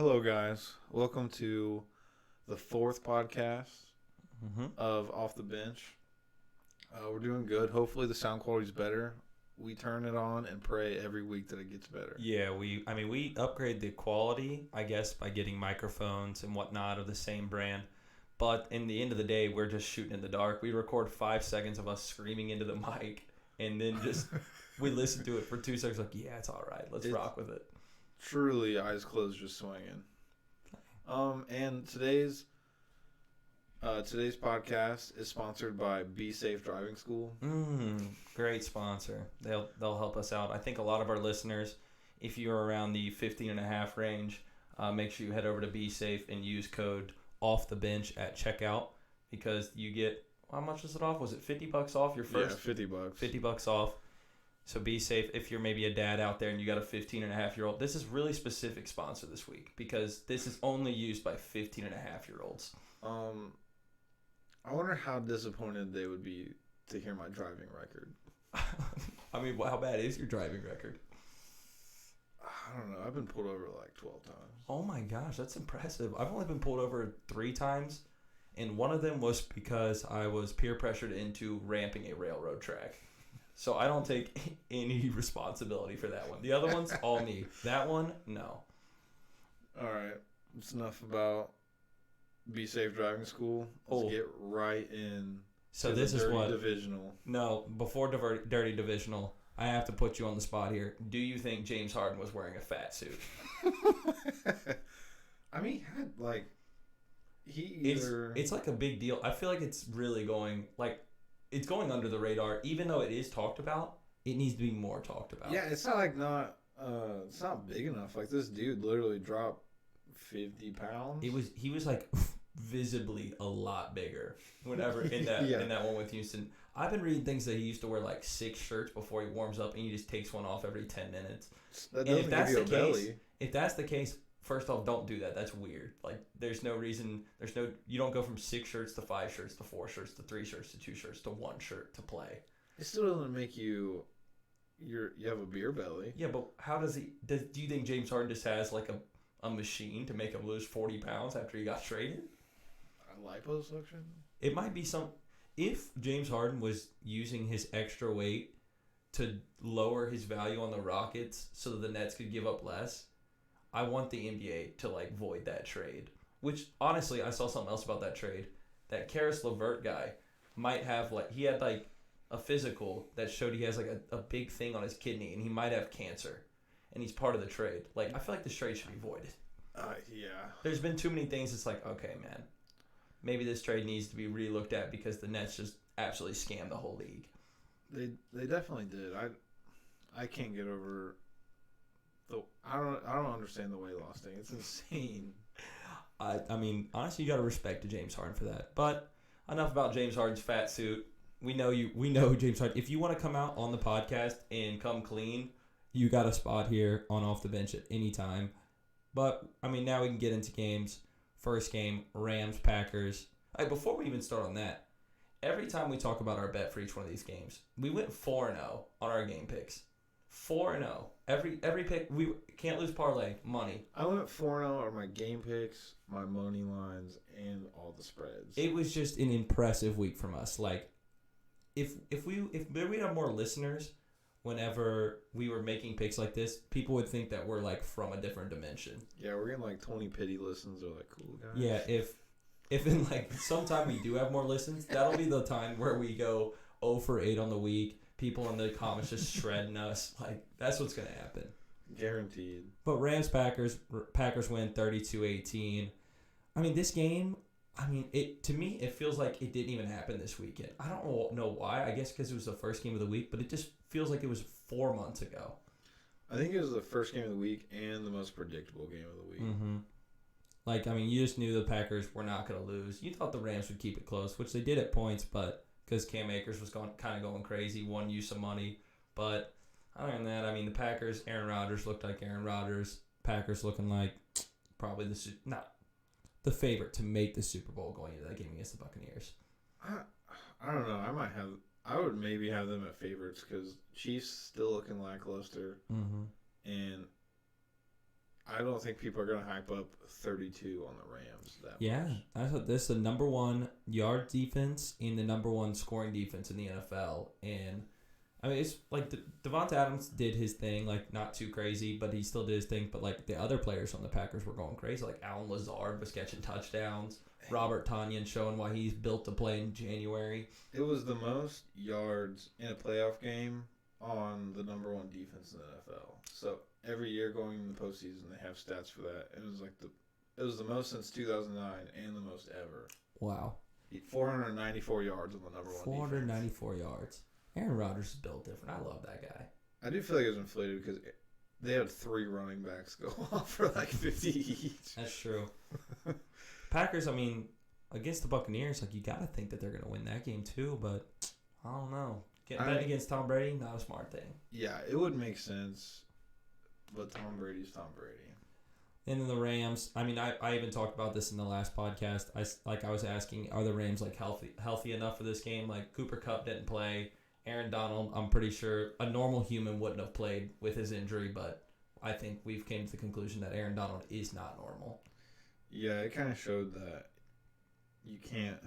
Hello, guys. Welcome to the fourth podcast of Off the Bench. We're doing good. Hopefully, the sound quality's better. We turn it on and pray every week that it gets better. Yeah, we upgrade the quality, I guess, by getting microphones and whatnot of the same brand. But in the end of the day, we're just shooting in the dark. We record 5 seconds of us screaming into the mic, and then just we listen to it for 2 seconds. Like, yeah, it's all right. Let's rock with it. Truly, eyes closed, just swinging. And today's podcast is sponsored by Be Safe Driving School. Great sponsor. They'll help us out. I think a lot of our listeners, if you're around the 15.5 range, make sure you head over to Be Safe and use code Off the Bench at checkout, because you get, how much is it off? Was it $50 off your first? Yeah, $50. $50 off. So be safe if you're maybe a dad out there and you got a 15.5-year-old. This is really specific sponsor this week because this is only used by 15.5-year-olds. I wonder how disappointed they would be to hear my driving record. I mean, how bad is your driving record? I don't know. I've been pulled over like 12 times. Oh my gosh, that's impressive. I've only been pulled over 3 times, and one of them was because I was peer pressured into ramping a railroad track. So I don't take any responsibility for that one. The other one's all me. That one, no. All right. It's enough about Be Safe Driving School. Let's get right in. So this is what Divisional. No, before Dirty Divisional, I have to put you on the spot here. Do you think James Harden was wearing a fat suit? I mean, It's like a big deal. I feel like it's really going it's going under the radar, even though it is talked about. It needs to be more talked about. Yeah, it's not it's not big enough. Like, this dude literally dropped 50 pounds. He was like visibly a lot bigger whenever in that in that one with Houston. I've been reading things that he used to wear like 6 shirts before he warms up, and he just takes one off every 10 minutes. That doesn't give you a belly. If that's the case, first off, don't do that. That's weird. Like, there's no reason. You don't go from 6 shirts to 5 shirts to 4 shirts to 3 shirts to 2 shirts to 1 shirt to play. It still doesn't make you. You have a beer belly. Yeah, but how does he? Do you think James Harden just has like a machine to make him lose 40 pounds after he got traded? A liposuction? It might be some. If James Harden was using his extra weight to lower his value on the Rockets so that the Nets could give up less, I want the NBA to void that trade. Which, honestly, I saw something else about that trade. That Karis LeVert guy might have he had a physical that showed he has a big thing on his kidney, and he might have cancer, and he's part of the trade. I feel like this trade should be voided. Yeah. There's been too many things. It's okay, man, maybe this trade needs to be re-looked at because the Nets just absolutely scammed the whole league. They definitely did. I can't get over. I don't understand the weight loss thing. It's insane. I mean, honestly, you got to respect to James Harden for that. But enough about James Harden's fat suit. We know James Harden. If you want to come out on the podcast and come clean, you got a spot here on Off the Bench at any time. But I mean, now we can get into games. First game, Rams Packers. Before we even start on that, every time we talk about our bet for each one of these games, we went 4-0 on our game picks. 4-0. Every pick, we can't lose parlay money. I went 4-0 on my game picks, my money lines, and all the spreads. It was just an impressive week from us. If we'd have more listeners whenever we were making picks like this, people would think that we're from a different dimension. Yeah, we're getting 20 pity listens. They're cool guys. Yeah, if in sometime we do have more listens, that'll be the time where we go 0 for 8 on the week. People in the comments just shredding us. That's what's going to happen. Guaranteed. But Packers win 32-18. I mean, this game, to me, it feels like it didn't even happen this weekend. I don't know why. I guess because it was the first game of the week, but it just feels like it was 4 months ago. I think it was the first game of the week and the most predictable game of the week. Mm-hmm. You just knew the Packers were not going to lose. You thought the Rams would keep it close, which they did at points, but because Cam Akers was going crazy, won you some money. But other than that, the Packers, Aaron Rodgers looked like Aaron Rodgers. Packers looking like probably not the favorite to make the Super Bowl going into that game against the Buccaneers. I don't know. I would maybe have them at favorites because Chiefs still looking lackluster. Mm-hmm. And I don't think people are going to hype up 32 on the Rams that much. I thought this is the number one yard defense and the number one scoring defense in the NFL. And, I mean, it's like Devonta Adams did his thing, like, not too crazy, but he still did his thing. But, like, the other players on the Packers were going crazy. Like, Allen Lazard was catching touchdowns. Robert Tonyan showing why he's built to play in January. It was the most yards in a playoff game on the number one defense in the NFL. So every year going in the postseason, they have stats for that. It was the most since 2009 and the most ever. Wow. 494 yards on the number one 494 yards. Aaron Rodgers is built different. I love that guy. I do feel like it was inflated because they had 3 running backs go off for like 50 each. That's true. Packers, I mean, against the Buccaneers, like, you got to think that they're going to win that game too, but I don't know. Getting bet against Tom Brady, not a smart thing. Yeah, it would make sense, but Tom Brady's Tom Brady. And then the Rams, I mean, I even talked about this in the last podcast. I was asking, are the Rams, like, healthy enough for this game? Like, Cooper Kupp didn't play. Aaron Donald, I'm pretty sure a normal human wouldn't have played with his injury, but I think we've came to the conclusion that Aaron Donald is not normal. Yeah, it kind of showed that you can't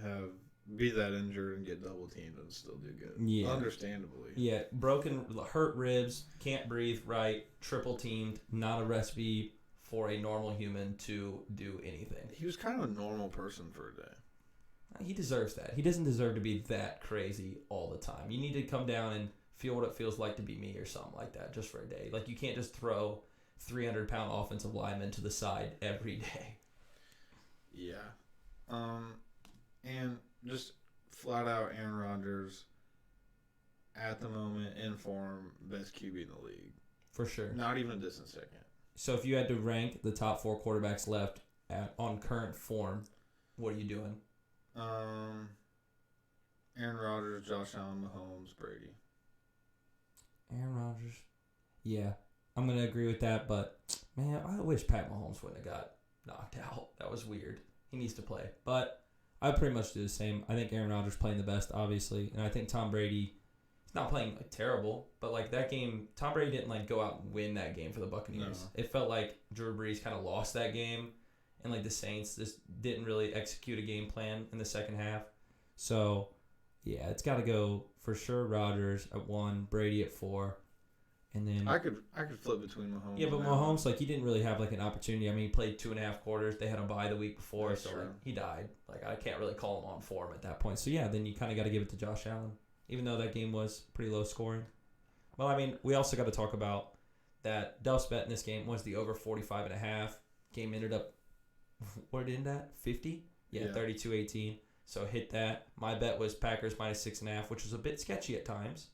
be that injured and get double teamed and still do good. Yeah. Understandably. Yeah, hurt ribs, can't breathe right, triple teamed, not a recipe for a normal human to do anything. He was kind of a normal person for a day. He deserves that. He doesn't deserve to be that crazy all the time. You need to come down and feel what it feels like to be me or something like that just for a day. Like, you can't just throw 300-pound offensive linemen to the side every day. Yeah. And just flat out Aaron Rodgers, at the moment, in form, best QB in the league. For sure. Not even a distant second. So if you had to rank the top 4 quarterbacks left on current form, what are you doing? Aaron Rodgers, Josh Allen, Mahomes, Brady. Aaron Rodgers. Yeah, I'm going to agree with that, but, man, I wish Pat Mahomes wouldn't have got knocked out. That was weird. He needs to play. But I pretty much do the same. I think Aaron Rodgers playing the best, obviously, and I think Tom Brady, he's not playing like terrible, but like that game, Tom Brady didn't like go out and win that game for the Buccaneers. No. It felt like Drew Brees kind of lost that game, and like the Saints just didn't really execute a game plan in the second half. So, yeah, it's got to go for sure Rodgers at 1, Brady at 4. And then I could flip between Mahomes. Yeah, but Mahomes, like, he didn't really have like an opportunity. I mean, he played 2.5 quarters. They had a bye the week before, That's so true. Like, he died. Like, I can't really call him on form at that point. So yeah, then you kind of got to give it to Josh Allen, even though that game was pretty low scoring. Well, I mean, we also got to talk about that Duff's bet in this game was the over 45.5. Game ended up, what did it end at? 50? Yeah, 32-18. So hit that. My bet was Packers minus 6.5, which was a bit sketchy at times.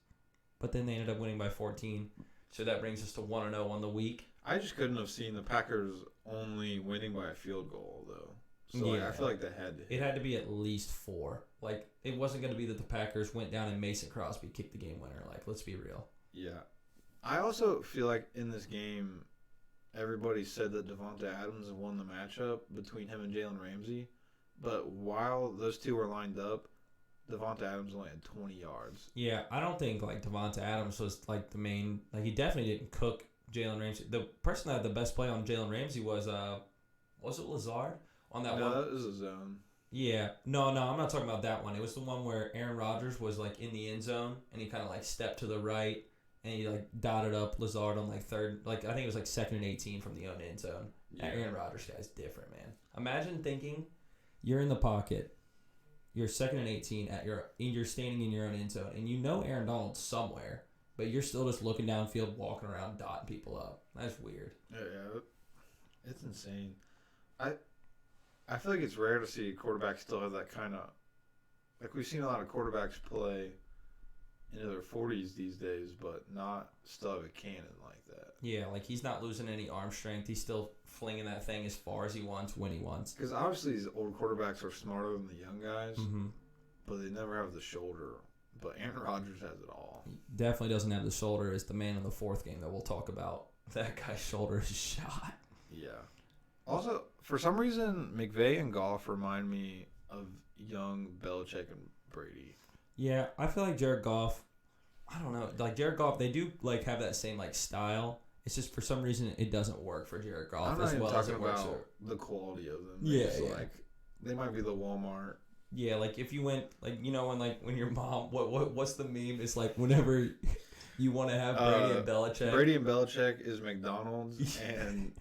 But then they ended up winning by 14. So that brings us to 1-0 on the week. I just couldn't have seen the Packers only winning by a field goal, though. So I feel like that had to hit. It had to be at least 4. Like, it wasn't going to be that the Packers went down and Mason Crosby kicked the game winner. Like, let's be real. Yeah. I also feel like in this game, everybody said that Devonta Adams won the matchup between him and Jalen Ramsey. But while those two were lined up, Devonta Adams only had 20 yards. Yeah, I don't think, like, Devonta Adams was, like, the main... Like, he definitely didn't cook Jalen Ramsey. The person that had the best play on Jalen Ramsey was it Lazard? On that one? No, that was a zone. Yeah. No, I'm not talking about that one. It was the one where Aaron Rodgers was, like, in the end zone, and he kind of, like, stepped to the right, and he, like, dotted up Lazard on, like, third... Like, I think it was, like, 2nd and 18 from the own end zone. Yeah. That Aaron Rodgers guy's different, man. Imagine thinking you're in the pocket... You're 2nd and 18 you're standing in your own end zone, and you know Aaron Donald's somewhere, but you're still just looking downfield, walking around, dotting people up. That's weird. Yeah, it's insane. I feel like it's rare to see a quarterback still have that kind of, like, we've seen a lot of quarterbacks play into their 40s these days, but not still have a cannon like that. Yeah, like he's not losing any arm strength. He's still flinging that thing as far as he wants when he wants. Because obviously these old quarterbacks are smarter than the young guys, but they never have the shoulder. But Aaron Rodgers has it all. He definitely doesn't have the shoulder. It's the man in the 4th game that we'll talk about. That guy's shoulder is shot. Yeah. Also, for some reason, McVay and Goff remind me of young Belichick and Brady. Yeah, I feel like Jared Goff, I don't know, like Jared Goff, they do like have that same like style. It's just for some reason it doesn't work for Jared Goff I'm not as even well as talking it works. about the quality of them. Like they might be the Walmart. Yeah, like if you went like when your mom what's the meme? It's like whenever you want to have Brady and Belichick. Brady and Belichick is McDonald's and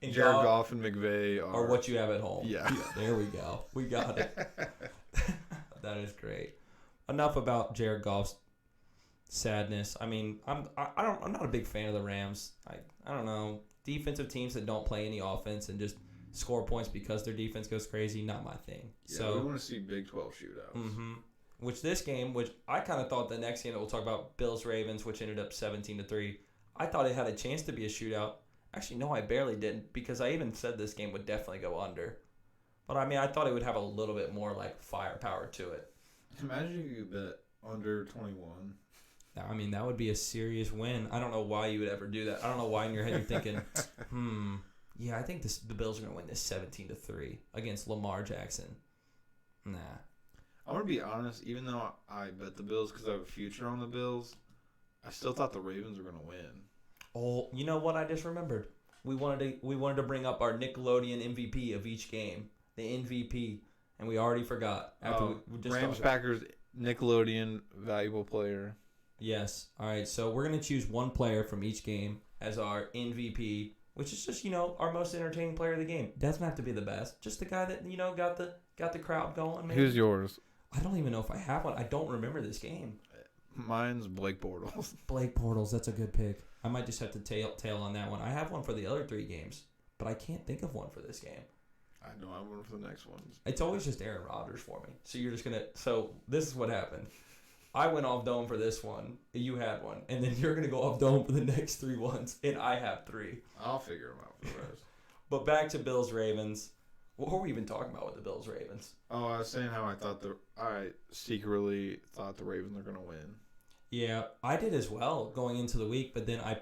Jared Goff and McVay are what you have at home. Yeah. There we go. We got it. That is great. Enough about Jared Goff's sadness. I mean, I'm not a big fan of the Rams. I don't know. Defensive teams that don't play any offense and just score points because their defense goes crazy, not my thing. Yeah, so we want to see Big 12 shootouts. Mm-hmm. Which this game, which I kind of thought the next game that we'll talk about, Bills-Ravens, which ended up 17-3, I thought it had a chance to be a shootout. Actually, no, I barely didn't, because I even said this game would definitely go under. But, I mean, I thought it would have a little bit more, like, firepower to it. Imagine you bet under 21. I mean, that would be a serious win. I don't know why you would ever do that. I don't know why in your head you're thinking, yeah, I think the Bills are going to win this 17-3 against Lamar Jackson. Nah. I'm going to be honest, even though I bet the Bills because I have a future on the Bills, I still thought the Ravens were going to win. Oh, you know what I just remembered? We wanted to bring up our Nickelodeon MVP of each game, the MVP, and we already forgot. We just Rams Packers Nickelodeon valuable player. Yes. All right. So we're gonna choose one player from each game as our MVP, which is just our most entertaining player of the game. Doesn't have to be the best, just the guy that got the crowd going. Maybe. Who's yours? I don't even know if I have one. I don't remember this game. Mine's Blake Bortles. Blake Bortles. That's a good pick. I might just have to tail on that one. I have one for the other 3 games, but I can't think of one for this game. I don't have one for the next ones. It's always just Aaron Rodgers for me. So you're just so this is what happened. I went off dome for this one. You had one. And then you're going to go off dome for the next 3 ones. And I have 3. I'll figure them out for the rest. But back to Bills-Ravens. What were we even talking about with the Bills-Ravens? Oh, I was saying how I secretly thought the Ravens were going to win. Yeah, I did as well going into the week. But then I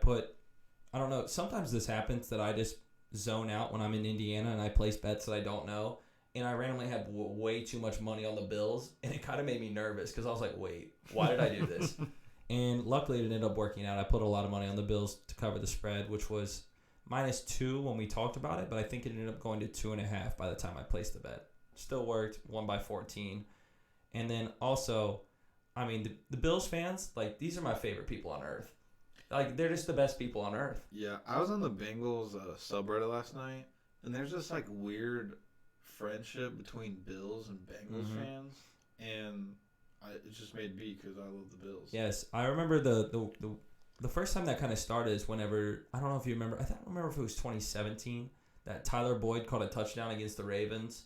don't know. Sometimes this happens that I just zone out when I'm in Indiana and I place bets that I don't know. And I randomly had way too much money on the Bills, and it kind of made me nervous because I was like, wait, why did I do this? And luckily it ended up working out. I put a lot of money on the Bills to cover the spread, which was -2 when we talked about it, but I think it ended up going to 2.5 by the time I placed the bet. Still worked, won by 14. And then also, I mean, the Bills fans, like, these are my favorite people on earth. Like, they're just the best people on earth. Yeah, I was on the Bengals subreddit last night, and there's this, like, weird friendship between Bills and Bengals fans, and it just made me because I love the Bills. Yes, I remember the first time that kind of started is whenever, I don't know if you remember, I don't remember if it was 2017, that Tyler Boyd caught a touchdown against the Ravens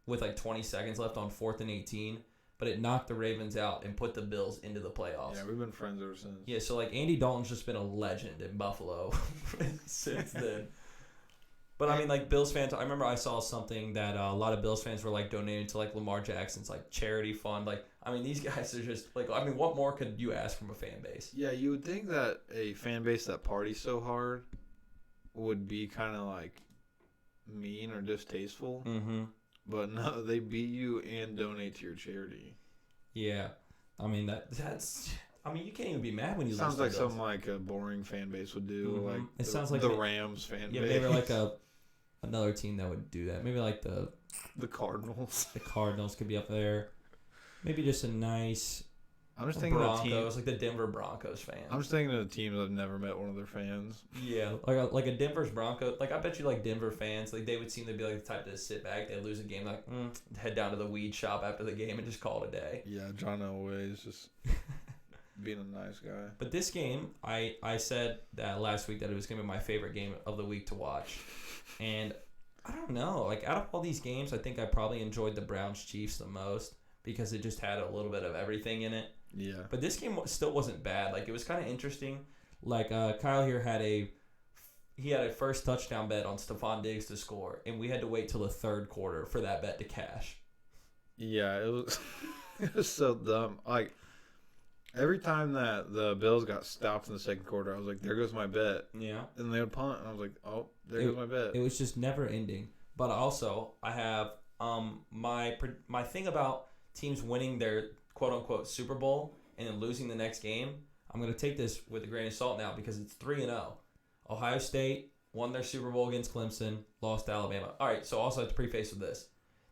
with like 20 seconds left on 4th and 18, but it knocked the Ravens out and put the Bills into the playoffs. Yeah, we've been friends ever since. Yeah, so like Andy Dalton's just been a legend in Buffalo since then. But I mean, like, Bills fans, I remember I saw something that a lot of Bills fans were like donating to like Lamar Jackson's like charity fund. Like, I mean, these guys are just like, I mean, what more could you ask from a fan base? Yeah, you would think that a fan base that parties so hard would be kind of like mean or distasteful. Mm-hmm. But no, they beat you and donate to your charity. Yeah, I mean that's. I mean, you can't even be mad when you sounds lose. like something like a boring fan base would do. Mm-hmm. Like it sounds like the Rams fan base. Yeah, maybe like another team that would do that. Maybe like the Cardinals. The Cardinals could be up there. Maybe just a nice. I'm just thinking Broncos, of teams, like the Denver Broncos fans. I'm just thinking of the teams I've never met one of their fans. Yeah, like a Denver's Broncos. Like, I bet you like Denver fans, like they would seem to be like the type to sit back. They lose a game, like head down to the weed shop after the game and just call it a day. Yeah, John Elway is just being a nice guy. But this game, I said that last week that it was gonna be my favorite game of the week to watch, and I don't know. Like, out of all these games, I think I probably enjoyed the Browns Chiefs the most because it just had a little bit of everything in it. Yeah. But this game still wasn't bad. Like, it was kind of interesting. Like, Kyle here had a first touchdown bet on Stephon Diggs to score, and we had to wait till the third quarter for that bet to cash. Yeah, it was it was so dumb. Like, every time that the Bills got stopped in the second quarter, I was like, there goes my bet. Yeah. And they would punt, and I was like, oh, there goes my bet. It was just never ending. But also, I have my thing about teams winning their quote-unquote Super Bowl and then losing the next game. I'm going to take this with a grain of salt now because it's 3-0. Ohio State won their Super Bowl against Clemson, lost to Alabama. All right, so also I have to preface with this,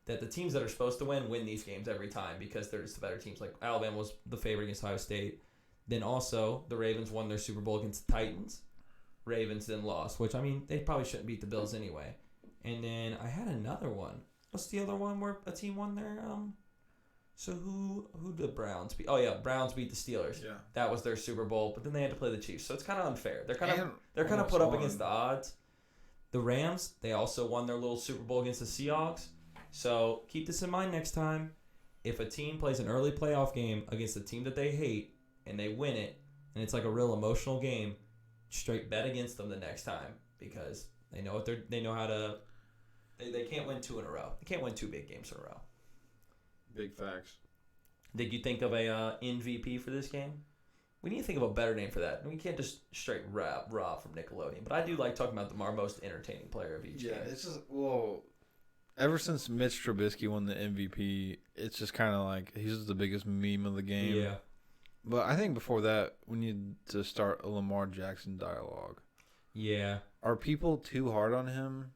that the teams that are supposed to win these games every time because they're just the better teams. Like Alabama was the favorite against Ohio State. Then also the Ravens won their Super Bowl against the Titans. Ravens then lost, which, I mean, they probably shouldn't beat the Bills anyway. And then I had another one. What's the other one where a team won their So who did the Browns beat? Oh yeah, Browns beat the Steelers. Yeah, that was their Super Bowl. But then they had to play the Chiefs, so it's kind of unfair. They're kind of put up against the odds. The Rams, they also won their little Super Bowl against the Seahawks. So keep this in mind next time. If a team plays an early playoff game against a team that they hate and they win it, and it's like a real emotional game, straight bet against them the next time because they know how to. They can't win 2 in a row. They can't win 2 big games in a row. Big facts. Did you think of a MVP for this game? We need to think of a better name for that. We can't just straight rob from Nickelodeon. But I do like talking about our most entertaining player of each game. Yeah, it's just, well, ever since Mitch Trubisky won the MVP, it's just kind of like he's just the biggest meme of the game. Yeah. But I think before that, we need to start a Lamar Jackson dialogue. Yeah. Are people too hard on him?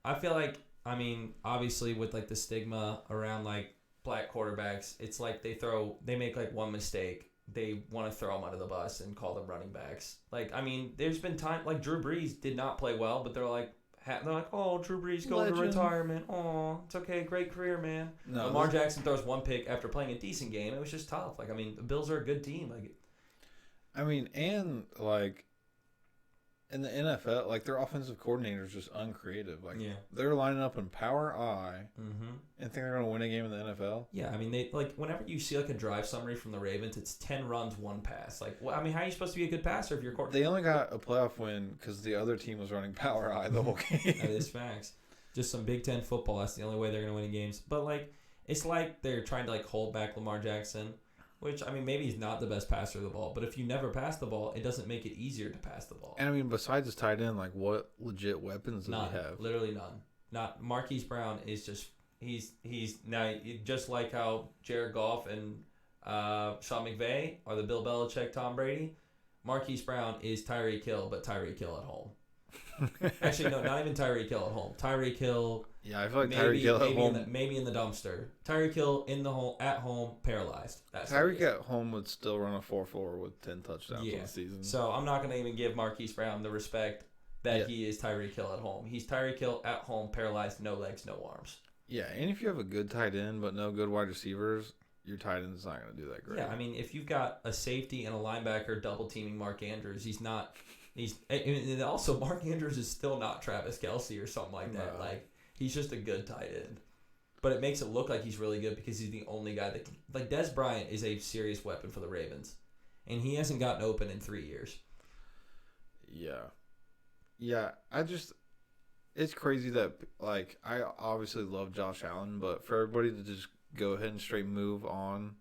I feel like, I mean, obviously with like the stigma around like black quarterbacks, it's like they make like one mistake, they want to throw them under the bus and call them running backs. Like, I mean, there's been time like Drew Brees did not play well, but they're like, oh, Drew Brees going to retirement. Oh, it's okay, great career, man. No, Lamar Jackson throws 1 pick after playing a decent game. It was just tough. Like, I mean, the Bills are a good team. Like, I mean, and like in the NFL, like their offensive coordinator is just uncreative. Like, they're lining up in power I and think they're going to win a game in the NFL. Yeah, I mean, they like whenever you see like a drive summary from the Ravens, it's 10 runs, 1 pass. Like, well, I mean, how are you supposed to be a good passer if you're coordinator? They only got a playoff win because the other team was running power I the whole game. That is facts. Just some Big Ten football. That's the only way they're going to win games. But like, it's like they're trying to like hold back Lamar Jackson. Which, I mean, maybe he's not the best passer of the ball, but if you never pass the ball, it doesn't make it easier to pass the ball. And, I mean, besides his tight end, like, what legit weapons does he have? Literally none. Not Marquise Brown is just – he's now just like how Jared Goff and Sean McVay are the Bill Belichick, Tom Brady. Marquise Brown is Tyreek Hill, but Tyreek Hill at home. Actually, no, not even Tyreek Hill at home. Tyreek Hill. Yeah, I feel like Tyreek Hill at home. Maybe in the dumpster. Tyreek Hill at home, paralyzed. Tyreek at home would still run a 4.4 with 10 touchdowns in the season. So I'm not going to even give Marquise Brown the respect that he is Tyreek Hill at home. He's Tyreek Hill at home, paralyzed, no legs, no arms. Yeah, and if you have a good tight end but no good wide receivers, your tight end's not going to do that great. Yeah, I mean, if you've got a safety and a linebacker double teaming Mark Andrews, he's not. And also Mark Andrews is still not Travis Kelce or something like that. No. Like, he's just a good tight end. But it makes it look like he's really good because he's the only guy that can. Like, Des Bryant is a serious weapon for the Ravens. And he hasn't gotten open in 3 years. Yeah. Yeah, it's crazy that, like, I obviously love Josh Allen, but for everybody to just go ahead and straight move on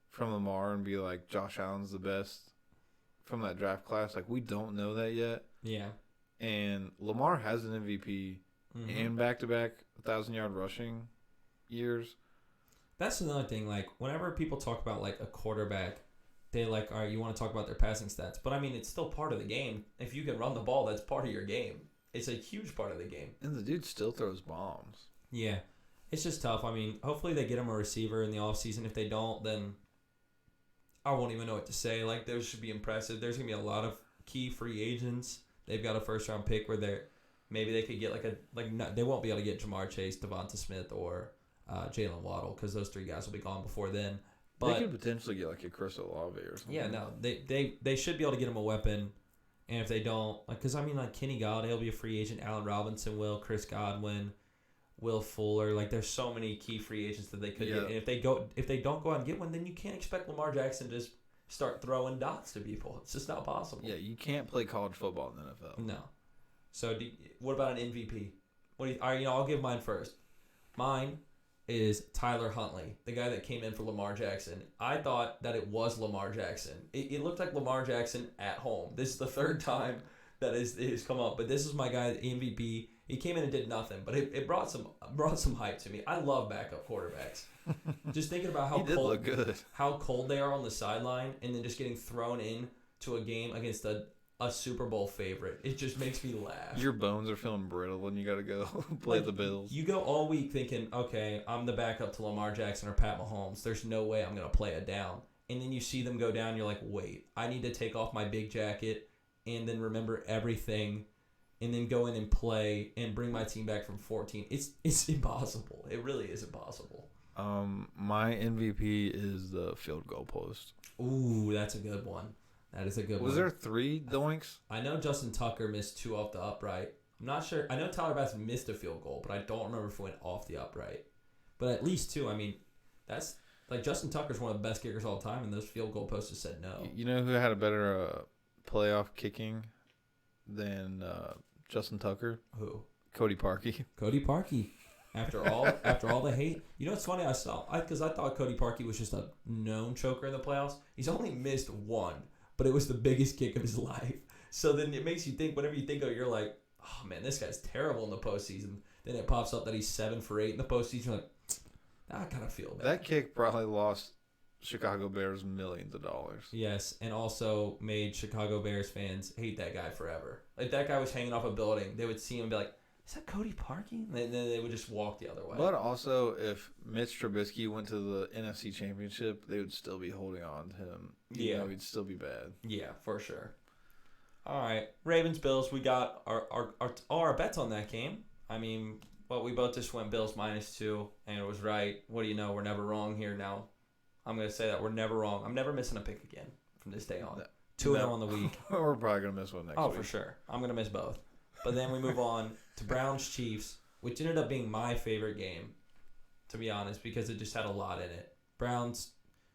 from Lamar and be like, Josh Allen's the best from that draft class, like, we don't know that yet. Yeah. And Lamar has an MVP and back-to-back 1,000-yard rushing years. That's another thing. Like, whenever people talk about, like, a quarterback, they like, all right, you want to talk about their passing stats. But, I mean, it's still part of the game. If you can run the ball, that's part of your game. It's a huge part of the game. And the dude still throws bombs. Yeah. It's just tough. I mean, hopefully they get him a receiver in the offseason. If they don't, then I won't even know what to say. Like, those should be impressive. There's going to be a lot of key free agents. They've got a first-round pick where maybe they could get they won't be able to get Jamar Chase, Devonta Smith, or Jalen Waddle because those 3 guys will be gone before then. But they could potentially get like a Chris Olave or something. Yeah, no, they should be able to get him a weapon. And if they don't, like, because I mean, like Kenny Galladay will be a free agent, Allen Robinson will, Chris Godwin, Will Fuller. Like, there's so many key free agents that they could get. And if they don't go out and get one, then you can't expect Lamar Jackson to just start throwing dots to people. It's just not possible. Yeah, you can't play college football in the NFL. No. So what about an MVP? I'll give mine first. Mine is Tyler Huntley, the guy that came in for Lamar Jackson. I thought that it was Lamar Jackson. It looked like Lamar Jackson at home. This is the 3rd time that it has come up. But this is my guy, the MVP. He came in and did nothing, but it brought some hype to me. I love backup quarterbacks. Just thinking about how cold they are on the sideline, and then just getting thrown in to a game against a Super Bowl favorite. It just makes me laugh. Your bones are feeling brittle when you got to go play the Bills. You go all week thinking, okay, I'm the backup to Lamar Jackson or Pat Mahomes. There's no way I'm going to play it down. And then you see them go down, you're like, wait, I need to take off my big jacket and then remember everything and then go in and play and bring my team back from 14. It's impossible. It really is impossible. My MVP is the field goal post. Ooh, that's a good one. That is a good one. Was there 3 doinks? I know Justin Tucker missed 2 off the upright. I'm not sure. I know Tyler Bass missed a field goal, but I don't remember if it went off the upright. But at least 2. I mean, that's like Justin Tucker's one of the best kickers all time, and those field goal posters said no. You know who had a better playoff kicking than Justin Tucker? Who? Cody Parkey. Cody Parkey. After all the hate, you know what's funny? Because I thought Cody Parkey was just a known choker in the playoffs. He's only missed 1, but it was the biggest kick of his life. So then it makes you think. Whenever you think of it, you're like, oh man, this guy's terrible in the postseason. Then it pops up that he's 7 for 8 in the postseason. You're like, I kind of feel bad. That kick probably lost Chicago Bears millions of dollars. Yes, and also made Chicago Bears fans hate that guy forever. Like, that guy was hanging off a building. They would see him and be like, is that Cody Parkey? And then they would just walk the other way. But also, if Mitch Trubisky went to the NFC Championship, they would still be holding on to him. You know, he'd still be bad. Yeah, for sure. All right, Ravens, Bills, we got all our bets on that game. I mean, well, we both just went Bills -2, and it was right. What do you know? We're never wrong here now. I'm going to say that. We're never wrong. I'm never missing a pick again from this day on. 2-0 on the week. We're probably going to miss one next week. Oh, for sure. I'm going to miss both. But then we move on to Browns-Chiefs, which ended up being my favorite game, to be honest, because it just had a lot in it. Browns,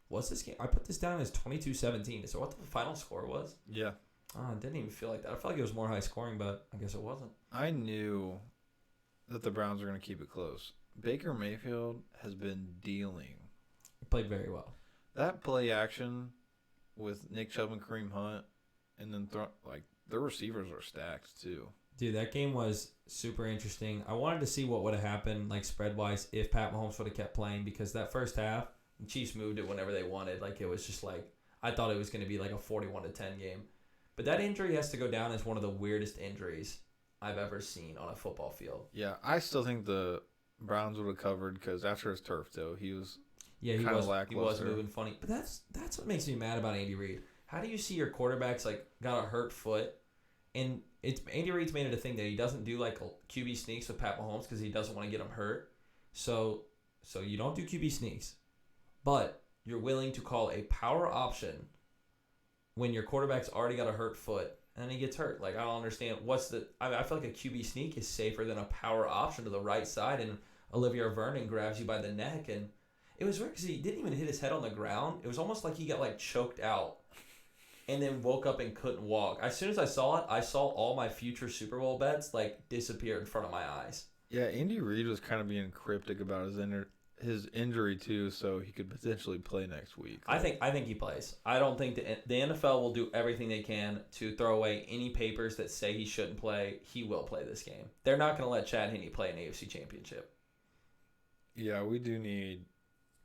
what's this game? I put this down as 22-17. Is that what the final score was? Yeah. Oh, it didn't even feel like that. I felt like it was more high scoring, but I guess it wasn't. I knew that the Browns were going to keep it close. Baker Mayfield has been dealing. He played very well. That play action with Nick Chubb and Kareem Hunt, and then their receivers are stacked too. Dude, that game was super interesting. I wanted to see what would have happened, like spread-wise, if Pat Mahomes would have kept playing, because that first half, the Chiefs moved it whenever they wanted. Like, it was just like, I thought it was going to be like a 41-10 game. But that injury has to go down as one of the weirdest injuries I've ever seen on a football field. Yeah, I still think the Browns would have covered, because after his turf toe, he was kind of lackluster. He was moving funny. But that's what makes me mad about Andy Reid. How do you see your quarterbacks like got a hurt foot? And Andy Reid's made it a thing that he doesn't do like QB sneaks with Pat Mahomes because he doesn't want to get him hurt. So you don't do QB sneaks, but you're willing to call a power option when your quarterback's already got a hurt foot and he gets hurt. Like, I don't understand I feel like a QB sneak is safer than a power option to the right side, and Olivier Vernon grabs you by the neck, and it was weird because he didn't even hit his head on the ground. It was almost like he got like choked out and then woke up and couldn't walk. As soon as I saw it, I saw all my future Super Bowl bets like disappear in front of my eyes. Yeah, Andy Reid was kind of being cryptic about his injury too, so he could potentially play next week. I think he plays. I don't think the NFL will do everything they can to throw away any papers that say he shouldn't play. He will play this game. They're not going to let Chad Henne play an AFC Championship. Yeah, we do need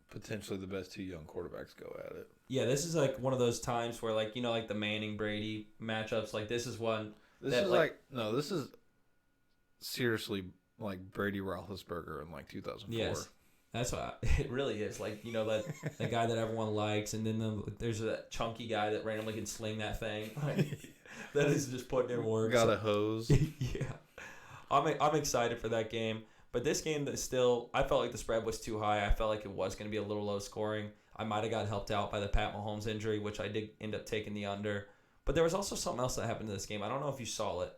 potentially the best 2 young quarterbacks go at it. Yeah, this is like one of those times where, like, you know, like the Manning-Brady matchups, like this is one. This is seriously like Brady Roethlisberger in like 2004. Yes, that's what it really is. Like, you know, that the guy that everyone likes, and then there's that chunky guy that randomly can sling that thing. Like, that is just putting in work. Got a hose. Yeah, I'm excited for that game. But this game, that still, I felt like the spread was too high. I felt like it was going to be a little low scoring. I might have got helped out by the Pat Mahomes injury, which I did end up taking the under. But there was also something else that happened in this game. I don't know if you saw it.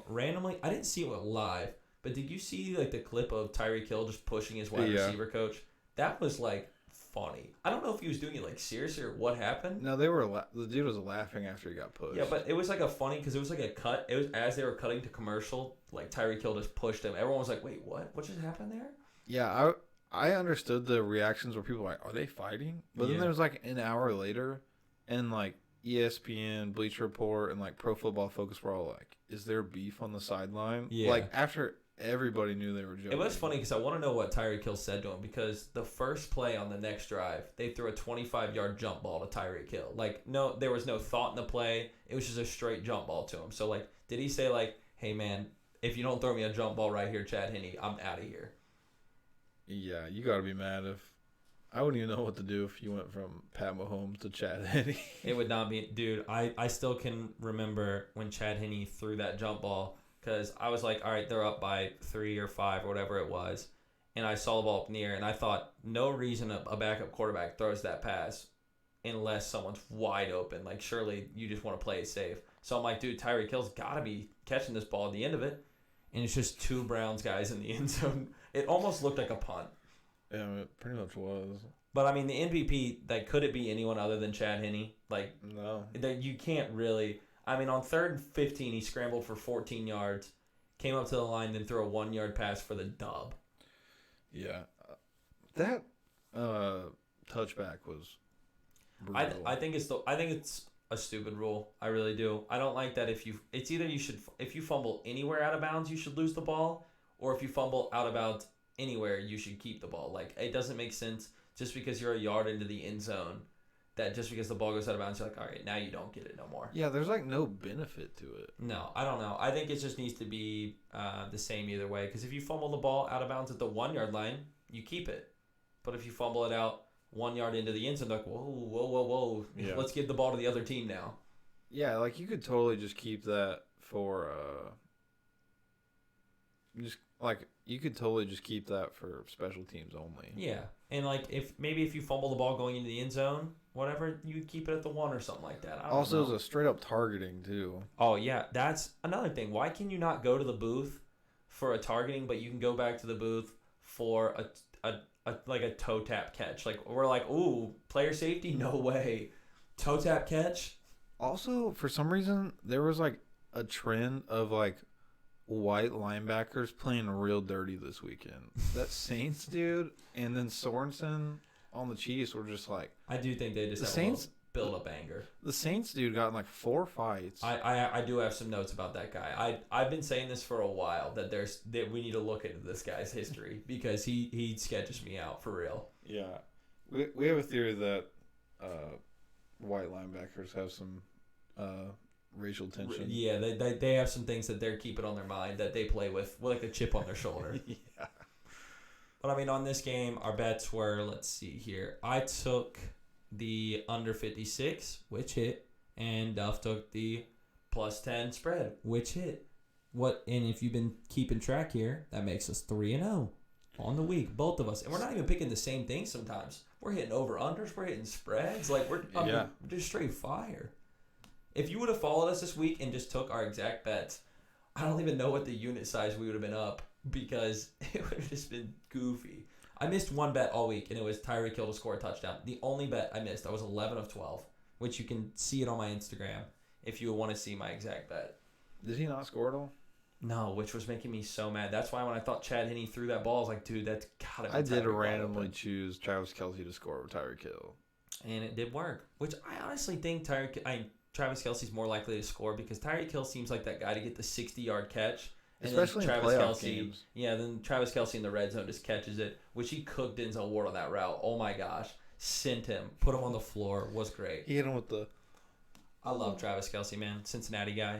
Randomly, I didn't see it live, but did you see like the clip of Tyreek Hill just pushing his wide receiver coach? That was like funny. I don't know if he was doing it like seriously or what happened. No, the dude was laughing after he got pushed. Yeah, but it was like a funny, because it was like a cut. It was as they were cutting to commercial, like Tyreek Hill just pushed him. Everyone was like, "Wait, what? What just happened there?" Yeah, I understood the reactions where people were like, "Are they fighting?" But then there was like an hour later, and like ESPN, Bleacher Report, and like Pro Football Focus were all like, "Is there beef on the sideline?" Yeah. Like after everybody knew they were joking. It was funny because I want to know what Tyreek Hill said to him, because the first play on the next drive, they threw a 25-yard jump ball to Tyreek Hill. Like, no, there was no thought in the play. It was just a straight jump ball to him. So, like, did he say, like, hey, man, if you don't throw me a jump ball right here, Chad Henne, I'm out of here? Yeah, you got to be mad if... I wouldn't even know what to do if you went from Pat Mahomes to Chad Henne. It would not be... Dude, I still can remember when Chad Henne threw that jump ball, because I was like, all right, they're up by 3 or 5 or whatever it was. And I saw the ball up in the air, and I thought, no reason a backup quarterback throws that pass unless someone's wide open. Like, surely you just want to play it safe. So I'm like, dude, Tyreek Hill's got to be catching this ball at the end of it. And it's just 2 Browns guys in the end zone. It almost looked like a punt. Yeah, it pretty much was. But, I mean, the MVP, like, could it be anyone other than Chad Henne? Like, no. You can't really... I mean, on 3rd and 15, he scrambled for 14 yards, came up to the line, then threw a 1-yard pass for the dub. Yeah. That touchback was brutal. I think it's a stupid rule. I really do. I don't like that if you fumble anywhere out of bounds, you should lose the ball, or if you fumble out of bounds anywhere, you should keep the ball. Like, it doesn't make sense just because you're a yard into the end zone. That just because the ball goes out of bounds, you're like, all right, now you don't get it no more. Yeah, there's like no benefit to it. No, I don't know. I think it just needs to be the same either way. Because if you fumble the ball out of bounds at the 1-yard line, you keep it. But if you fumble it out 1 yard into the end zone, like, whoa. Yeah. Let's give the ball to the other team now. Yeah, like you could totally just keep that for special teams only. Yeah. And like if you fumble the ball going into the end zone, whatever, you keep it at the 1 or something like that. I don't also, know. It's a straight up targeting too. Oh yeah, that's another thing. Why can you not go to the booth for a targeting, but you can go back to the booth for a toe tap catch? Like, we're like, ooh, player safety? No way. Toe tap catch? Also, for some reason, there was like a trend of like white linebackers playing real dirty this weekend. That Saints dude and then Sorensen on the Chiefs were just like... I do think they just have build up anger. The Saints dude got in like 4 fights. I do have some notes about that guy. I've been saying this for a while, that we need to look into this guy's history, because he sketches me out for real. Yeah. We have a theory that white linebackers have some racial tension. Yeah, they have some things that they're keeping on their mind that they play with like a chip on their shoulder. Yeah. But I mean, on this game, our bets were, let's see here. I took the under 56, which hit, and Duff took the +10 spread, which hit. And if you've been keeping track here, that makes us 3-0 on the week, both of us. And we're not even picking the same thing sometimes. We're hitting over-unders, we're hitting spreads. Like, we're just straight fire. If you would have followed us this week and just took our exact bets, I don't even know what the unit size we would have been up, because it would have just been goofy. I missed one bet all week, and it was Tyreek Hill to score a touchdown. The only bet I missed, I was 11 of 12, which you can see it on my Instagram if you want to see my exact bet. Did he not score at all? No, which was making me so mad. That's why when I thought Chad Henne threw that ball, I was like, dude, that's gotta be I did randomly choose Travis Kelce to score with Tyreek Hill. And it did work, which I honestly think Travis Kelce's more likely to score, because Tyreek Hill seems like that guy to get the 60-yard catch. Especially in playoff games. Yeah, then Travis Kelce in the red zone just catches it, which he cooked Denzel Ward on that route. Oh my gosh. Sent him. Put him on the floor. Was great. He hit him with the... I love Travis Kelce, man. Cincinnati guy.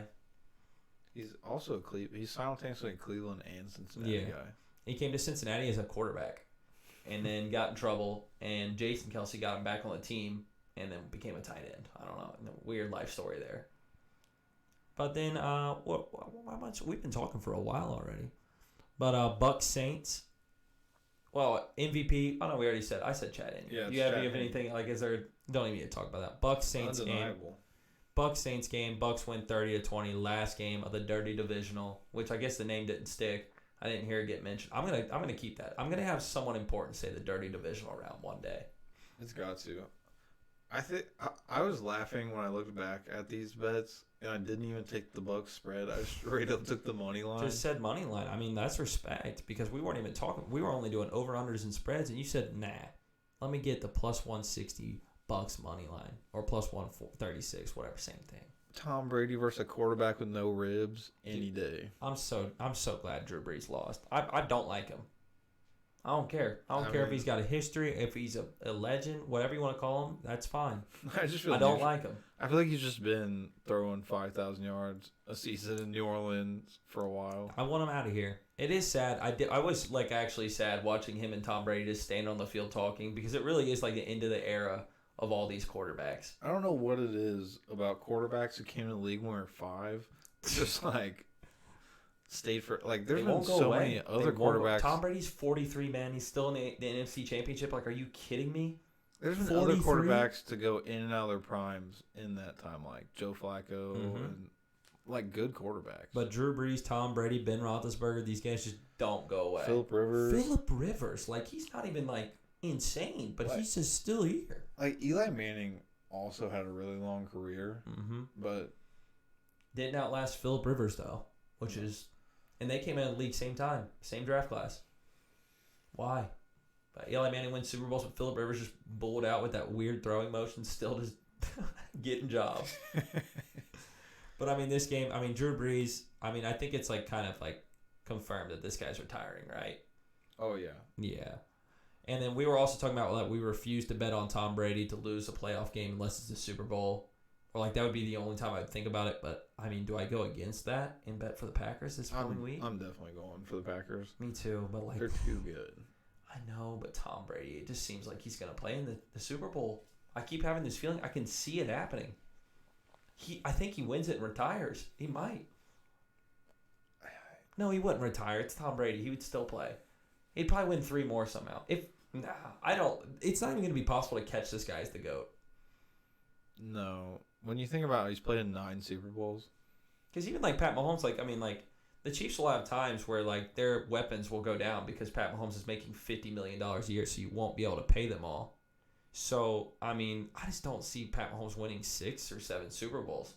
He's also he's simultaneously a Cleveland and Cincinnati guy. He came to Cincinnati as a quarterback and then got in trouble, and Jason Kelce got him back on the team and then became a tight end. I don't know. Weird life story there. But then, we've been talking for a while already. But Bucks Saints. Well, MVP. Oh no, we already said. I said Chad Henne. Yeah. Do you have anything like? Is there? Don't even need to talk about that. Bucks Saints game. Bucks Saints game. Bucks win 30-20. Last game of the Dirty Divisional, which I guess the name didn't stick. I didn't hear it get mentioned. I'm gonna keep that. I'm gonna have someone important say the Dirty Divisional round one day. It's got to. I think I was laughing when I looked back at these bets, and I didn't even take the Bucks spread. I straight up took the money line. Just said money line. I mean, that's respect, because we weren't even talking. We were only doing over-unders and spreads, and you said, nah, let me get the +160 Bucks money line or plus 136, whatever, same thing. Tom Brady versus a quarterback with no ribs any day. I'm so glad Drew Brees lost. I don't like him. I don't care. I don't care if he's got a history, if he's a legend, whatever you want to call him. That's fine. I don't like him. I feel like he's just been throwing 5,000 yards a season in New Orleans for a while. I want him out of here. It is sad. I was like actually sad watching him and Tom Brady just stand on the field talking because it really is like the end of the era of all these quarterbacks. I don't know what it is about quarterbacks who came to the league when we were 5. Just like stayed for like there's been so many other quarterbacks. Tom Brady's 43, man. He's still in the NFC Championship. Like, are you kidding me? There's been 43? Other quarterbacks to go in and out of their primes in that time, like Joe Flacco and like good quarterbacks. But Drew Brees, Tom Brady, Ben Roethlisberger, these guys just don't go away. Phillip Rivers, like he's not even like insane, but he's just still here. Like Eli Manning also had a really long career, but didn't outlast Phillip Rivers though, which is. And they came in the league same time, same draft class. Why? But Eli Manning wins Super Bowls, but Phillip Rivers just bowled out with that weird throwing motion, still just getting jobs. But I mean, this game, I mean, Drew Brees, I mean, I think it's like kind of like confirmed that this guy's retiring, right? Oh, yeah. Yeah. And then we were also talking about that we refuse to bet on Tom Brady to lose a playoff game unless it's a Super Bowl. Or, like, that would be the only time I'd think about it. But, I mean, do I go against that and bet for the Packers this coming week? I'm definitely going for the Packers. Me too. But, like, they're too good. I know, but Tom Brady, it just seems like he's going to play in the Super Bowl. I keep having this feeling. I can see it happening. I think he wins it and retires. He might. No, he wouldn't retire. It's Tom Brady. He would still play. He'd probably win 3 more somehow. I don't. It's not even going to be possible to catch this guy as the GOAT. No. When you think about it, he's played in 9 Super Bowls. Because even like Pat Mahomes, like, I mean, like, the Chiefs will have times where, like, their weapons will go down because Pat Mahomes is making $50 million a year, so you won't be able to pay them all. So, I mean, I just don't see Pat Mahomes winning 6 or 7 Super Bowls.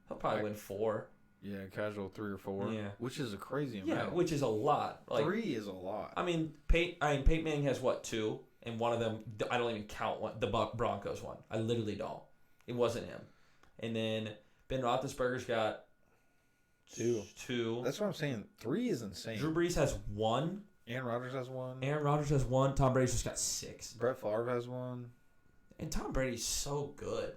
He'll probably win 4. Yeah, casual 3 or 4. Yeah. Which is a crazy amount. Yeah, which is a lot. Like, 3 is a lot. I mean, Peyton Manning has, 2? And one of them, I don't even count one. The Broncos one. I literally don't. It wasn't him. And then Ben Roethlisberger's got 2. That's what I'm saying. 3 is insane. Drew Brees has 1. Aaron Rodgers has 1. Aaron Rodgers has 1. Tom Brady's just got 6. Brett Favre has 1. And Tom Brady's so good.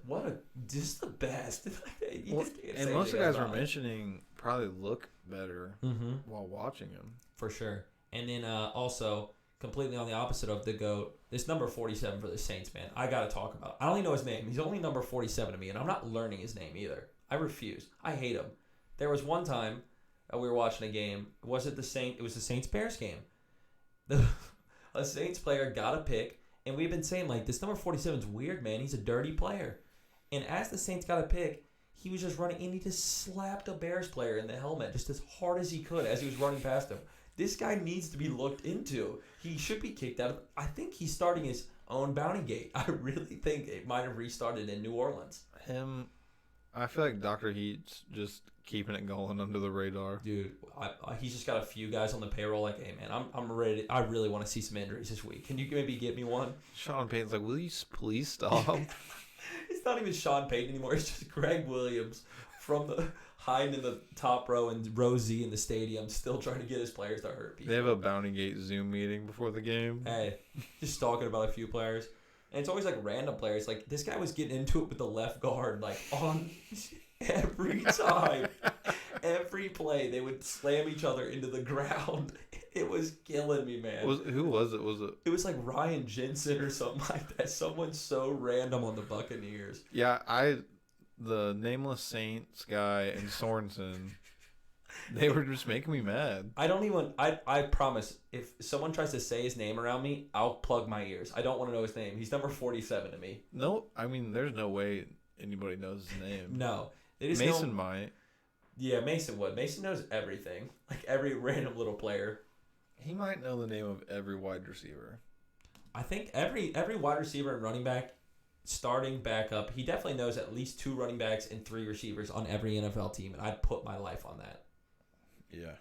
Just the best. And most of the guys we're mentioning probably look better while watching him. For sure. And then also, completely on the opposite of the GOAT, this number 47 for the Saints, man. I got to talk about it. I only know his name. He's only number 47 to me, and I'm not learning his name either. I refuse. I hate him. There was one time we were watching a game. Was it the Saints? It was the Saints-Bears game. A Saints player got a pick, and we've been saying, like, this number 47 is weird, man. He's a dirty player. And as the Saints got a pick, he was just running, and he just slapped a Bears player in the helmet just as hard as he could as he was running past him. This guy needs to be looked into. He should be kicked out. I think he's starting his own bounty gate. I really think it might have restarted in New Orleans. I feel like Dr. Heat's just keeping it going under the radar. Dude, he's just got a few guys on the payroll like, hey, man, I'm ready. I really want to see some injuries this week. Can you maybe get me one? Sean Payton's like, will you please stop? It's not even Sean Payton anymore. It's just Greg Williams from the hiding in the top row and row Z in the stadium, still trying to get his players to hurt people. They have a Bounty Gate Zoom meeting before the game. Hey, just talking about a few players. And it's always like random players. Like, this guy was getting into it with the left guard, like, on every time. Every play, they would slam each other into the ground. It was killing me, man. Who was it? It was like Ryan Jensen or something like that. Someone so random on the Buccaneers. Yeah, the Nameless Saints guy and Sorensen, they were just making me mad. I promise, if someone tries to say his name around me, I'll plug my ears. I don't want to know his name. He's number 47 to me. No, I mean, there's no way anybody knows his name. No. Mason might. Yeah, Mason would. Mason knows everything. Like, every random little player. He might know the name of every wide receiver. I think every wide receiver and running back, starting backup, he definitely knows at least 2 running backs and 3 receivers on every NFL team, and I'd put my life on that. Yeah.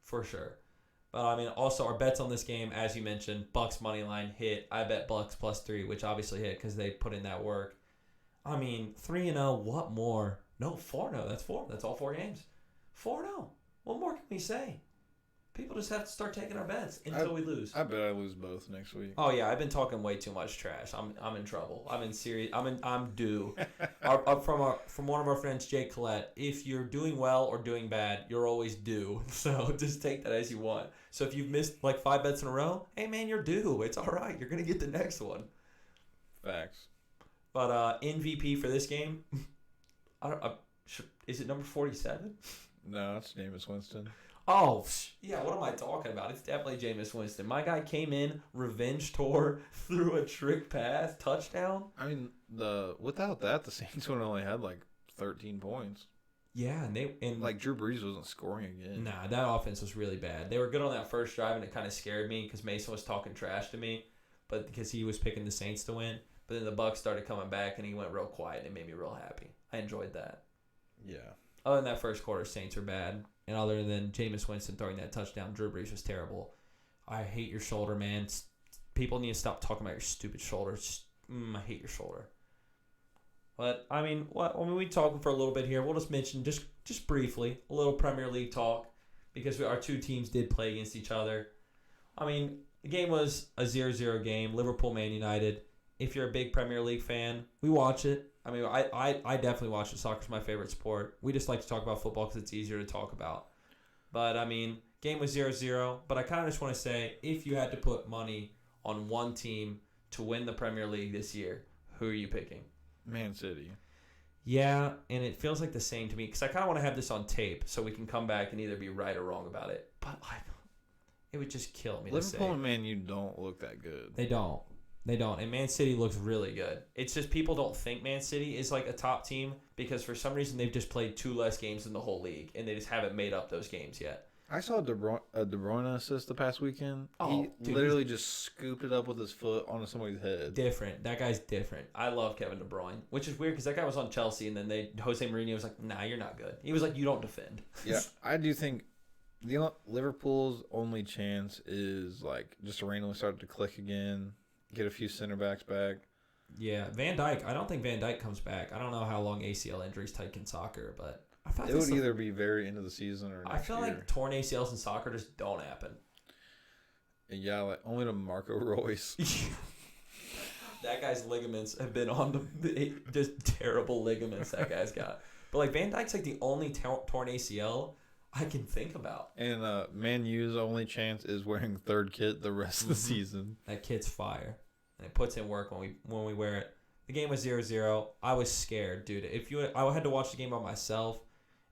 For sure. But, I mean, also our bets on this game, as you mentioned, Bucks money line hit. I bet Bucks +3, which obviously hit because they put in that work. I mean, 3-0, what more? No, 4-0. That's 4. That's all 4 games. 4-0. What more can we say? People just have to start taking our bets until we lose. I bet I lose both next week. Oh yeah, I've been talking way too much trash. I'm in trouble. I'm in serious. I'm due. From one of our friends, Jake Collette. If you're doing well or doing bad, you're always due. So just take that as you want. So if you've missed like 5 bets in a row, hey man, you're due. It's all right. You're gonna get the next one. Facts. But MVP for this game, is it number 47? No, it's Jameis Winston. Oh, yeah, what am I talking about? It's definitely Jameis Winston. My guy came in, revenge tour, threw a trick pass, touchdown. I mean, without that, the Saints would have only had like 13 points. Yeah, and like Drew Brees wasn't scoring again. Nah, that offense was really bad. They were good on that first drive, and it kind of scared me because Mason was talking trash to me, but because he was picking the Saints to win. But then the Bucs started coming back, and he went real quiet, and it made me real happy. I enjoyed that. Yeah. Other than that first quarter, Saints were bad. And other than Jameis Winston throwing that touchdown, Drew Brees was terrible. I hate your shoulder, man. People need to stop talking about your stupid shoulder. I hate your shoulder. But, I mean, we talking for a little bit here. We'll just mention, just briefly, a little Premier League talk. Because our 2 teams did play against each other. I mean, the game was a 0-0 game. Liverpool, Man United. If you're a big Premier League fan, we watch it. I mean, I definitely watch it. Soccer's my favorite sport. We just like to talk about football because it's easier to talk about. But, I mean, game was 0-0. But I kind of just want to say, if you had to put money on one team to win the Premier League this year, who are you picking? Man City. Yeah, and it feels like the same to me because I kind of want to have this on tape so we can come back and either be right or wrong about it. But it would just kill me to say. Liverpool and Man U don't look that good. They don't. And Man City looks really good. It's just people don't think Man City is like a top team because for some reason they've just played 2 less games in the whole league, and they just haven't made up those games yet. I saw a De Bruyne assist the past weekend. Oh, he literally just scooped it up with his foot onto somebody's head. Different. That guy's different. I love Kevin De Bruyne, which is weird because that guy was on Chelsea, and then Jose Mourinho was like, nah, you're not good. He was like, you don't defend. Yeah, I do think Liverpool's only chance is like just to randomly start to click again. Get a few center backs back. Yeah, Van Dijk. I don't think Van Dijk comes back. I don't know how long ACL injuries take in soccer, but I feel like it would either be very end of the season or next year. I feel like torn ACLs in soccer just don't happen. Yeah, like only to Marco Reus. That guy's ligaments have been on just terrible ligaments that guy's got. But like Van Dijk's like the only torn ACL I can think about. And Man U's only chance is wearing third kit the rest of the season. That kit's fire. And it puts in work when we wear it. The game was 0-0. I was scared, dude. I had to watch the game by myself,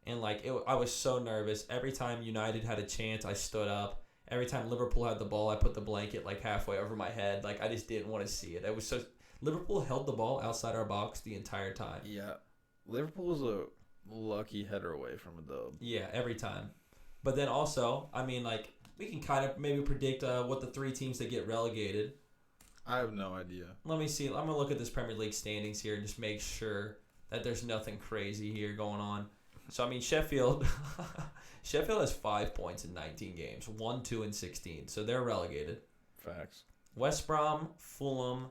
and I was so nervous. Every time United had a chance, I stood up. Every time Liverpool had the ball, I put the blanket like halfway over my head. Like I just didn't want to see it. It was so Liverpool held the ball outside our box the entire time. Yeah, Liverpool was a lucky header away from a dub. Yeah, every time. But then also, I mean, like we can kind of maybe predict what the 3 teams that get relegated. I have no idea. Let me see. I'm going to look at this Premier League standings here and just make sure that there's nothing crazy here going on. So, I mean, Sheffield has 5 points in 19 games. 1, 2, and 16. So, they're relegated. Facts. West Brom, Fulham,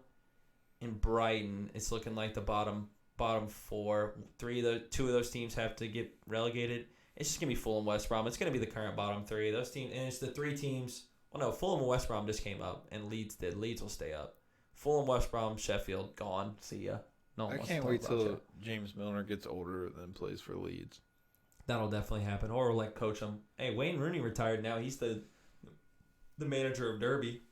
and Brighton, it's looking like the bottom 4. 2 of those teams have to get relegated. It's just going to be Fulham, West Brom. It's going to be the current bottom 3. Those teams, and it's the 3 teams. Well, no, Fulham and West Brom just came up, and Leeds did. Leeds will stay up. Fulham, West Brom, Sheffield, gone. See ya. No one I wants can't to talk wait about till you. James Milner gets older and plays for Leeds. That'll definitely happen. Or like coach him. Hey, Wayne Rooney retired now. He's the manager of Derby.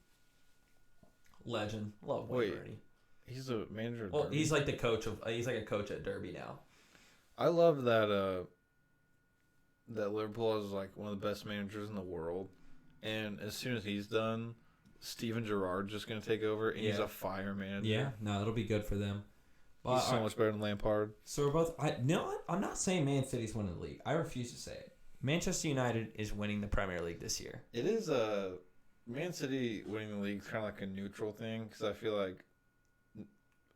Legend. Love Wayne Rooney. He's a manager of Derby? He's like the coach of. He's like a coach at Derby now. I love that. That Liverpool is like one of the best managers in the world. And as soon as he's done, Steven Gerrard's just going to take over, and he's a fire manager. Yeah, no, that'll be good for them. He's so much better than Lampard. So we're both... I'm not saying Man City's winning the league. I refuse to say it. Manchester United is winning the Premier League this year. It is Man City winning the league is kind of like a neutral thing, because I feel like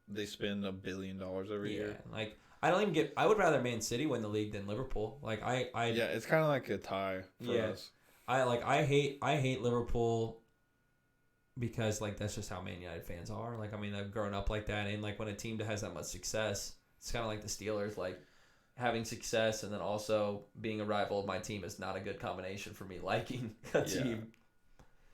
they spend $1 billion every year. Like... I don't even I would rather Man City win the league than Liverpool. Like, Yeah, it's kind of like a tie for us. I hate Liverpool because like that's just how Man United fans are. Like I mean I've grown up like that, and like when a team that has that much success, it's kind of like the Steelers. Like having success and then also being a rival of my team is not a good combination for me liking a team.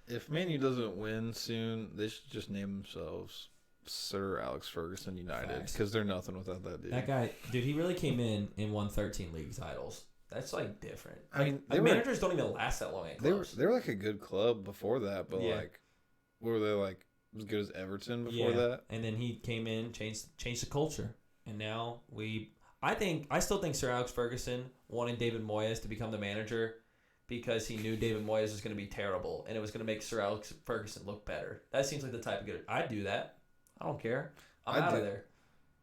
If Man U doesn't win soon, they should just name themselves Sir Alex Ferguson United because they're nothing without that dude. That guy, dude, he really came in and won 13 league titles. That's like different. I mean, managers don't even last that long at clubs. They were like a good club before that, but like, were they like as good as Everton before that? And then he came in, changed the culture, and now I still think Sir Alex Ferguson wanted David Moyes to become the manager because he knew David Moyes was going to be terrible and it was going to make Sir Alex Ferguson look better. That seems like the type of good. I'd do that. I don't care. I'm out of there.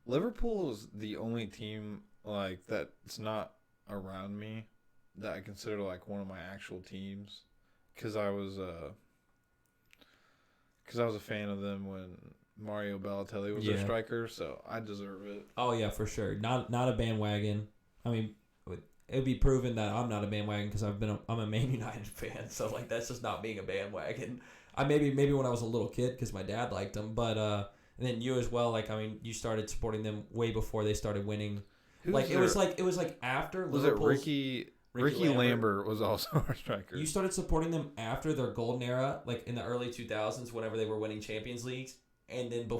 Liverpool is the only team like that's not around me that I consider like one of my actual teams because I was a fan of them when Mario Balotelli was their striker, so I deserve it. Oh yeah, for sure. Not a bandwagon. I mean, it would be proven that I'm not a bandwagon because I'm a Man United fan. So like that's just not being a bandwagon. I maybe when I was a little kid because my dad liked them, but and then you as well. Like I mean, you started supporting them way before they started winning. It was like after Liverpool's. Was it Ricky Lambert was also our striker. You started supporting them after their golden era, like in the early 2000s, whenever they were winning Champions Leagues, and then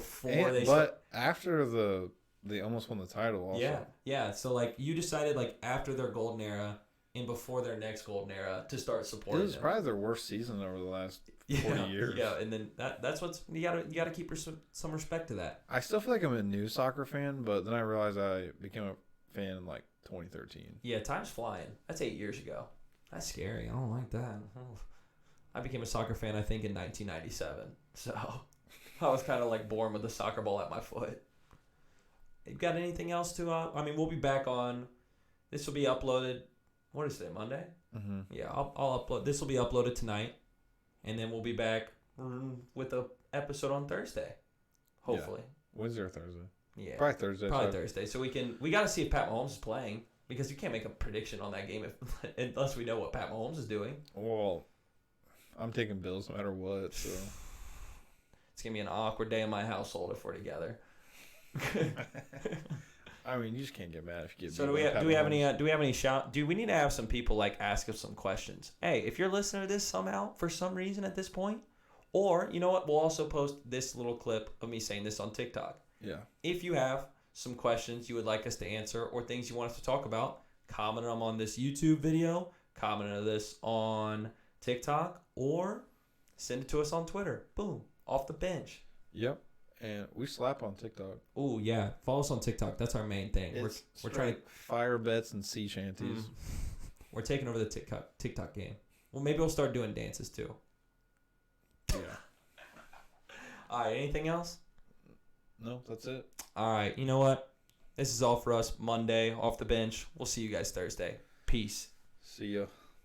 after they almost won the title also. Yeah. So like you decided like after their golden era and before their next golden era to start supporting them. It was probably their worst season over the last 40 years. Yeah, and then that's what's you gotta keep some respect to that. I still feel like I'm a new soccer fan, but then I realized I became a fan in like 2013. Yeah, time's flying. That's 8 years ago. That's scary. I don't like that. I became a soccer fan I think in 1997. So I was kind of like born with a soccer ball at my foot. You got anything else to? I mean, we'll be back on. This will be uploaded. What is it? Monday? Mm-hmm. Yeah, I'll upload. This will be uploaded tonight, and then we'll be back with a episode on Thursday. Hopefully. Yeah. Wednesday or Thursday. Yeah. Probably Thursday. Thursday. So we got to see if Pat Mahomes is playing because you can't make a prediction on that game unless we know what Pat Mahomes is doing. Well, I'm taking Bills no matter what. So it's gonna be an awkward day in my household if we're together. I mean, you just can't get mad if you get. So do we have any shout? Do we need to have some people like ask us some questions? Hey, if you're listening to this somehow for some reason at this point, or you know what, we'll also post this little clip of me saying this on TikTok. Yeah. If you have some questions you would like us to answer or things you want us to talk about, comment them on this YouTube video, comment on this on TikTok, or send it to us on Twitter. Boom, off the bench. Yep. And we slap on TikTok. Oh yeah, follow us on TikTok. That's our main thing. We're trying to fire bets and sea shanties. We're taking over the TikTok game. Well, maybe we'll start doing dances too. Yeah. All right. Anything else? No, that's it. All right. You know what? This is all for us. Monday off the bench. We'll see you guys Thursday. Peace. See ya.